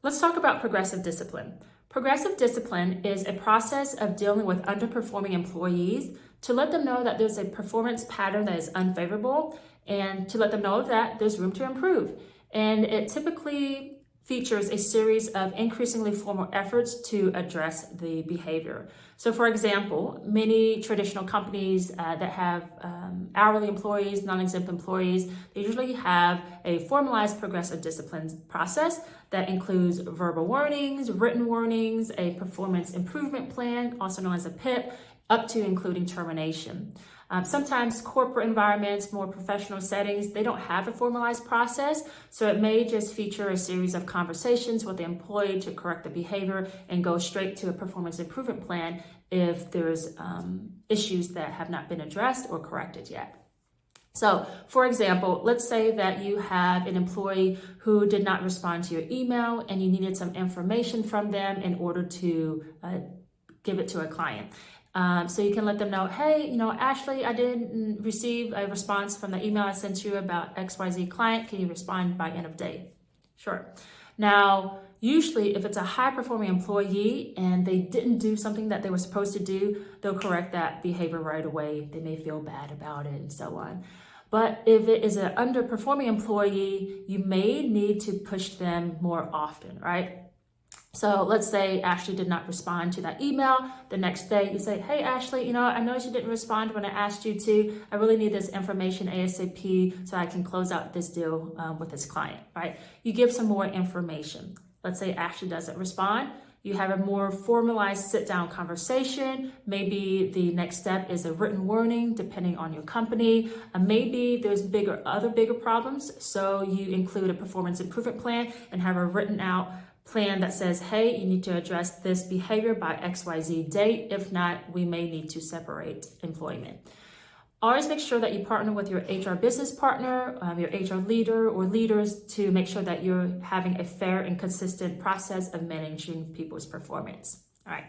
Let's talk about progressive discipline. Progressive discipline is a process of dealing with underperforming employees to let them know that there's a performance pattern that is unfavorable and to let them know that there's room to improve. And it typically features a series of increasingly formal efforts to address the behavior. So for example, many traditional companies that have hourly employees, non-exempt employees, they usually have a formalized progressive discipline process that includes verbal warnings, written warnings, a performance improvement plan, also known as a PIP, up to including termination. Sometimes corporate environments, more professional settings, they don't have a formalized process, so it may just feature a series of conversations with the employee to correct the behavior and go straight to a performance improvement plan if there's issues that have not been addressed or corrected yet. So, for example, let's say that you have an employee who did not respond to your email and you needed some information from them in order to give it to a client. So you can let them know, hey, Ashley, I didn't receive a response from the email I sent you about XYZ client. Can you respond by end of day? Sure. Now, usually if it's a high performing employee and they didn't do something that they were supposed to do, they'll correct that behavior right away. They may feel bad about it and so on. But if it is an underperforming employee, you may need to push them more often, right? So let's say Ashley did not respond to that email. The next day you say, hey, Ashley, I noticed you didn't respond when I asked you to. I really need this information ASAP so I can close out this deal with this client, right? You give some more information. Let's say Ashley doesn't respond. You have a more formalized sit-down conversation. Maybe the next step is a written warning, depending on your company. Maybe there's other bigger problems. So you include a performance improvement plan and have a written out plan that says, hey, you need to address this behavior by XYZ date. If not, we may need to separate employment. Always make sure that you partner with your HR business partner, your HR leader or leaders to make sure that you're having a fair and consistent process of managing people's performance. All right.